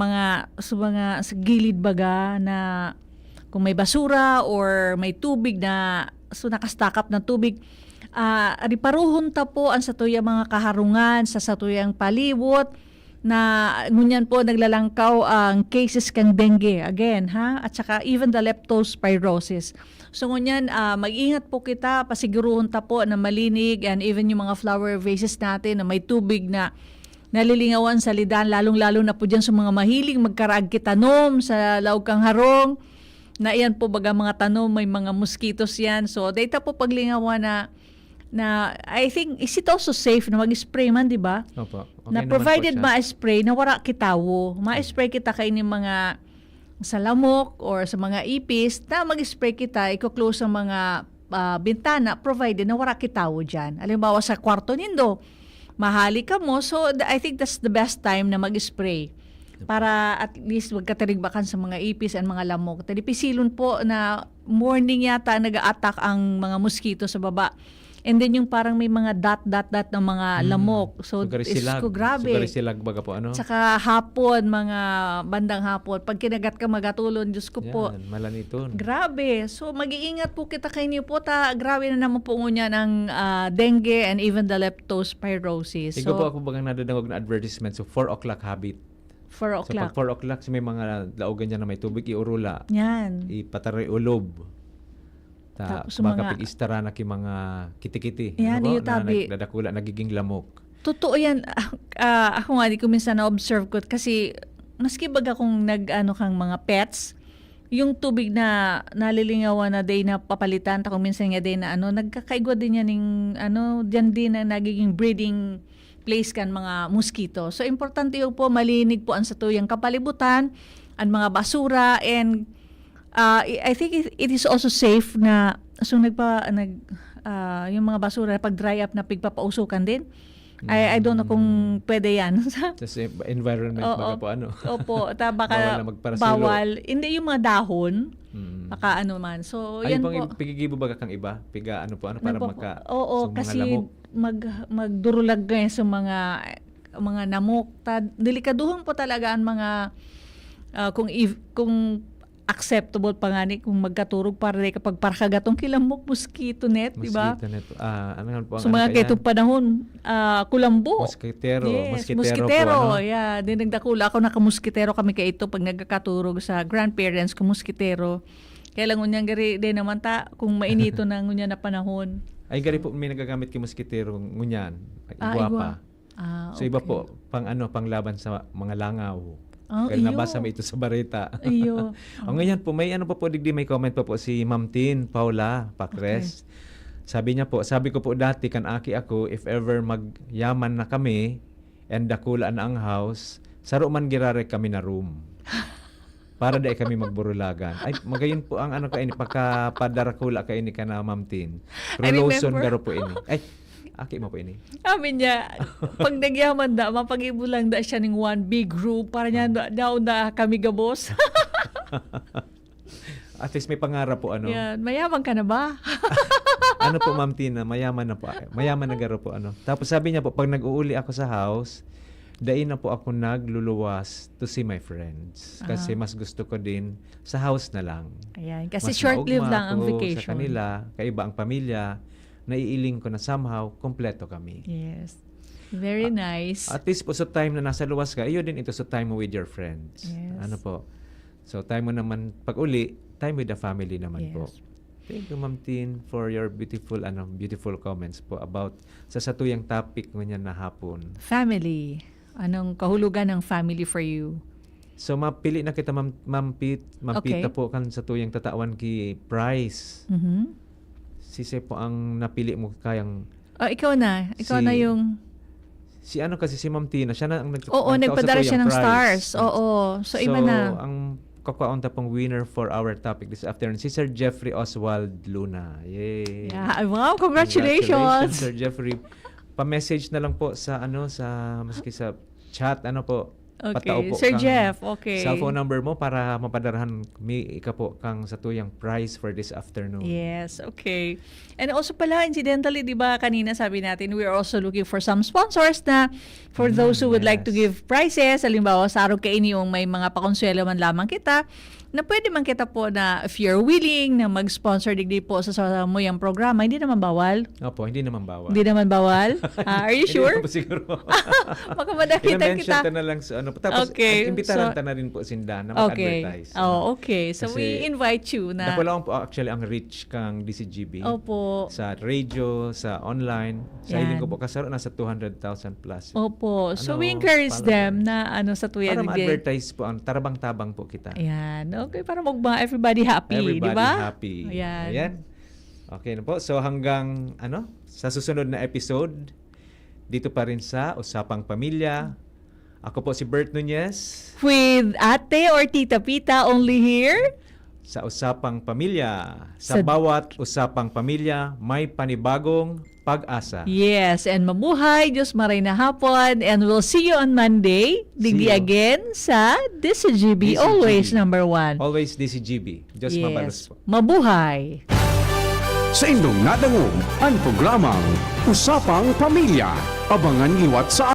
sa gilid baga na kung may basura or may tubig na nakastack up ng tubig, riparuhon ta po ang satuyang mga kaharungan sa satuyang palibot na ngunyan po naglalangkaw ang cases kang dengue again at saka even the leptospirosis. So ngunyan mag-ingat po kita, pasiguruhon ta po na malinig, and even yung mga flower vases natin na may tubig na nalilingawan sa lidan, lalong-lalo na po dyan sa mga mahilig magkaraag kitanom sa laog kang harong, na iyan po baga mga tanom, may mga mosquitos yan. So data po paglingawan na na I think is it also safe na mag-spray man, di ba? Opo. Okay Na naman provided po siya. ma-spray na wala kitawo. Ma-spray kita kay ni mga sa lamok or sa mga ipis na mag-spray kita, i-close ang mga bintana provided na wala kitawo dyan. Halimbawa sa kwarto nindo, mahali ka mo. So I think that's the best time na mag-spray para at least magkatarigbakan sa mga ipis and mga lamok. Tadipisilon po na morning yata nag-a-attack ang mga mosquito sa baba. And then yung parang may mga dot ng mga lamok. So, Sugarisillag. grabe. Sugarisillag baga po ano? Tsaka hapon, mga bandang hapon. Pag kinagat ka magatulon, Diyos ko po. Yan, malaniton. Grabe. So, mag-iingat po kita kay niyo po. Grabe na naman po niya ng dengue and even the leptospirosis. Ikaw po ako bagang nadadangog na advertisement. So, 4 o'clock habit. 4 So, o'clock. pag 4 o'clock, may mga laugan dyan na may tubig, iurula. Yan. Ipataray ulob. Tapos Baka mga- pag-istara na ki mga kiti-kiti. Yan, Ano iyo po? Na tabi. nagdadakula, nagiging lamok. Totoo yan. Ako nga, di ko minsan na-observe ko. Kasi, maski baga kung nag-ano kang mga pets, yung tubig na nalilingawan na day na papalitan, kung minsan nga day na nagkakaigwa din yan ng, dyan din na nagiging breeding place kan mga mosquito. So, importante yung po, malinig po ang satuyang kapalibutan, ang mga basura, and I think it is also safe na so yung mga basura pag dry up na pigpapausukan din. I don't know kung pwede yan. Tapos environment baga po ano. Opo, baka Bawal na magparasilo. bawal. Hindi yung mga dahon. Baka man. So, Ay, yan pang po. pigigibo baga kang iba? Piga ano po, ano para Nagpo- magka Oo, sa mga kasi lamok? magdurulag ngayon sa mga namok. Delikaduhon po talaga ang mga kung acceptable pa nga ni kung magkaturog para kapag parkagatong kilamok, mosquito net, di ba? Mosquito net. Ano nga po ang So mga kaya? ketong panahon, kulambo. Moskitero. Yes, Moskitero po, ano? Yeah, din nagdakula ako nakamuskitero kami kay ito pag nagkakaturog sa grandparents ko muskitero. Kaya lang unyang gari din naman kung mainito na ngunya na panahon. Ay, gari po may nagagamit kay moskitero ngunyan. Igwa igwa. pa. So iba Okay. po, pang laban sa mga langaw. Kaya iyo. nabasa mo ito sa barita. Iyo. O ngayon po, may may comment pa po si Ma'am Tin Paula Pacres. Sabi ko po dati kan aki ako, if ever magyaman na kami and dakula na ang house, saro man girare kami na room. Para dai kami magburulagan. Ay, magayon po ang kaini pagkapadarakula kaini ka na Ma'am Tin. Roloson remember. garo po ini. Ay, aki mo po ini. Amin niya, pag nagyaman mapagibulang siya ng one big group para niya daw kami gabos. At least may pangarap po ano. Yan, mayaman ka na ba? Ano po Ma'am Tina, mayaman na po. Mayaman na garo po ano. Tapos sabi niya po, pag nag-uuli ako sa house, dahil na po ako nagluluwas to see my friends. Kasi mas gusto ko din sa house na lang. Ayan, kasi Mas short-lived maugma lang ang ako vacation. sa kanila, kaiba ang pamilya, naiiling ko na somehow, kompleto kami. Yes. Very nice. At least po sa time na nasa luwas ka, iyo din ito sa time mo with your friends. Yes. Ano po? So time mo naman, pag uli, time with the family naman po. Yes. Thank you, Ma'am Tin, for your beautiful comments po about sa satuyang topic ngunyan na hapon. Family. Anong kahulugan ng family for you? So mapili na kita Ma'am Okay. Pita po kan sa tuyang tatawan ki price. Mhm. Sise po ang napili mo kayang Oh, ikaw na. Ikaw Si- na yung si Ma'am Tina, siya na ang Oo, nagpadala siya ng stars. Mm. Oo. So, iba na. ang kakwaon pong winner for our topic this afternoon, si Sir Jeffrey Oswald Luna. Yay! Yeah. Wow, congratulations. Sir Jeffrey. Pa-message na lang po sa maski sa chat, patao Okay. po Sir kang Jeff, okay. cellphone number mo para mapadarahan ika po kang sa tuyang prize for this afternoon. Yes, okay. And also pala, incidentally, di ba kanina sabi natin, we are also looking for some sponsors na for those who would like to give prizes. Halimbawa, sa araw kaini yung may mga pakonsuelo man lamang kita, na pwede man kita po na if you're willing na mag-sponsor digdi po sa muyang programa, hindi naman bawal. Opo, hindi naman bawal. Hindi naman bawal? Are you sure? Hindi naman po siguro. Baka madakita I-mention kita. ta na lang sa Tapos, Okay, imbitaran so- ta na rin po sinda na Okay. mag-advertise. Oh, okay. So Kasi we invite you na. Napalaong po actually ang reach kang DCGB. Opo. Sa radio, sa online. Sa Yan. hiling ko po kasaro, nasa 200,000 plus. Opo. So Ano, we encourage follow them na sa tuya Para digdi. ma-advertise po, ang tarabang-tabang po kita. Ayan. Okay, para everybody happy, di Everybody ba? happy. Ayan. Ayan. Okay na po. So hanggang sa susunod na episode, dito pa rin sa Usapang Pamilya. Ako po si Bert Nunez With Ate or Tita Pita only here. sa Usapang Pamilya. Sa Sa- bawat Usapang Pamilya, may panibagong pag-asa. Yes, and mabuhay, Diyos maray na hapon, and we'll see you on Monday. Digdi you. again sa DCGB, DCGB. always number one. Always DCGB. Diyos mabalos po. Mabuhay. Sa indong nadangog ang programang Usapang Pamilya. Abangan liwat sa